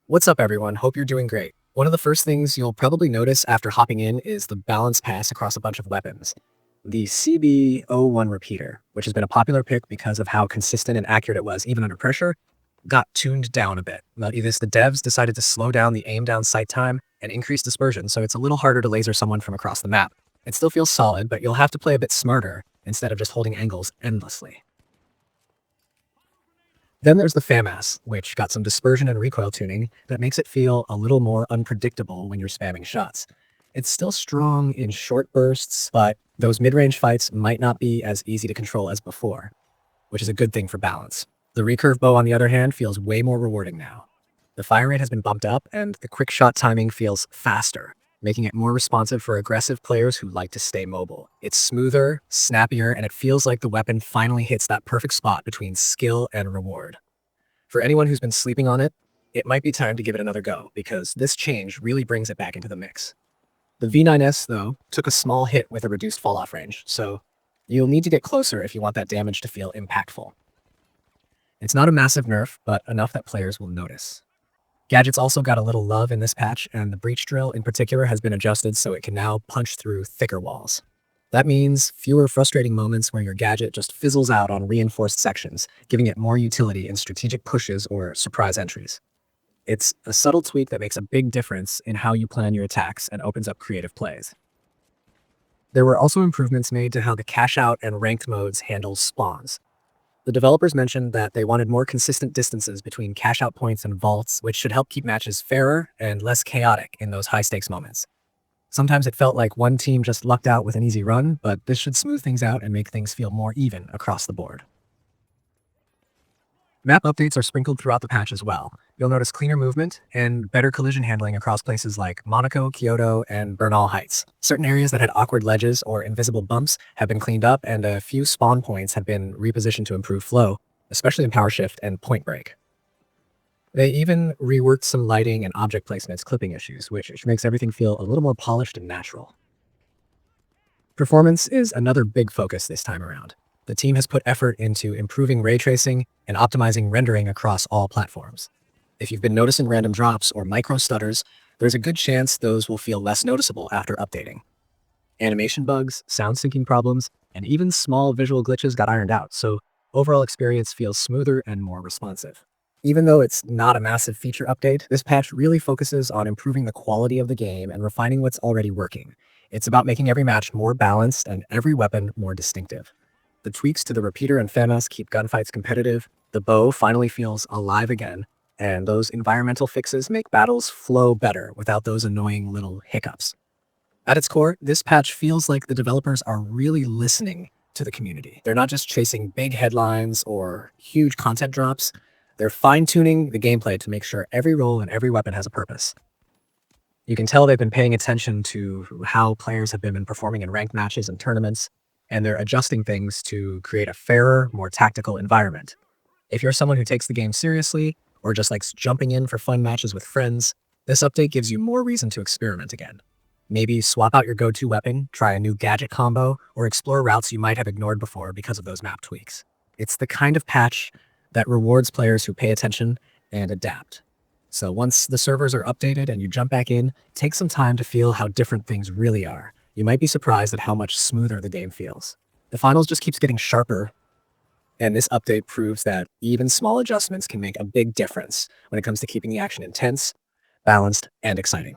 What's up, everyone? Hope you're doing great. One of the first things you'll probably notice after hopping in is the balance pass across a bunch of weapons. The CB01 repeater, which has been a popular pick because of how consistent and accurate it was even under pressure, got tuned down a bit. Now, either the devs decided to slow down the aim down sight time and increase dispersion, so it's a little harder to laser someone from across the map. It still feels solid, but you'll have to play a bit smarter instead of just holding angles endlessly. Then there's the FAMAS, which got some dispersion and recoil tuning that makes it feel a little more unpredictable when you're spamming shots. It's still strong in short bursts, but those mid-range fights might not be as easy to control as before, which is a good thing for balance. The Recurve Bow, on the other hand, feels way more rewarding now. The fire rate has been bumped up, and the quick shot timing feels faster, making it more responsive for aggressive players who like to stay mobile. It's smoother, snappier, and it feels like the weapon finally hits that perfect spot between skill and reward. For anyone who's been sleeping on it, it might be time to give it another go, because this change really brings it back into the mix. The V9S, though, took a small hit with a reduced fall-off range, so you'll need to get closer if you want that damage to feel impactful. It's not a massive nerf, but enough that players will notice. Gadget's also got a little love in this patch, and the breach drill in particular has been adjusted so it can now punch through thicker walls. That means fewer frustrating moments where your gadget just fizzles out on reinforced sections, giving it more utility in strategic pushes or surprise entries. It's a subtle tweak that makes a big difference in how you plan your attacks and opens up creative plays. There were also improvements made to how the Cashout and Ranked modes handle spawns. The developers mentioned that they wanted more consistent distances between cash-out points and vaults, which should help keep matches fairer and less chaotic in those high-stakes moments. Sometimes it felt like one team just lucked out with an easy run, but this should smooth things out and make things feel more even across the board. Map updates are sprinkled throughout the patch as well. You'll notice cleaner movement and better collision handling across places like Monaco, Kyoto, and Bernal Heights. Certain areas that had awkward ledges or invisible bumps have been cleaned up, and a few spawn points have been repositioned to improve flow, especially in Power Shift and Point Break. They even reworked some lighting and object placement's clipping issues, which makes everything feel a little more polished and natural. Performance is another big focus this time around. The team has put effort into improving ray tracing and optimizing rendering across all platforms. If you've been noticing random drops or micro stutters, there's a good chance those will feel less noticeable after updating. Animation bugs, sound syncing problems, and even small visual glitches got ironed out, so overall experience feels smoother and more responsive. Even though it's not a massive feature update, this patch really focuses on improving the quality of the game and refining what's already working. It's about making every match more balanced and every weapon more distinctive. The tweaks to the repeater and FAMAS keep gunfights competitive, the bow finally feels alive again, and those environmental fixes make battles flow better without those annoying little hiccups. At its core, this patch feels like the developers are really listening to the community. They're not just chasing big headlines or huge content drops. They're fine-tuning the gameplay to make sure every role and every weapon has a purpose. You can tell they've been paying attention to how players have been performing in ranked matches and tournaments, and they're adjusting things to create a fairer, more tactical environment. If you're someone who takes the game seriously, or just likes jumping in for fun matches with friends, this update gives you more reason to experiment again. Maybe swap out your go-to weapon, try a new gadget combo, or explore routes you might have ignored before because of those map tweaks. It's the kind of patch that rewards players who pay attention and adapt. So once the servers are updated and you jump back in, take some time to feel how different things really are. You might be surprised at how much smoother the game feels. The finals just keeps getting sharper, and this update proves that even small adjustments can make a big difference when it comes to keeping the action intense, balanced, and exciting.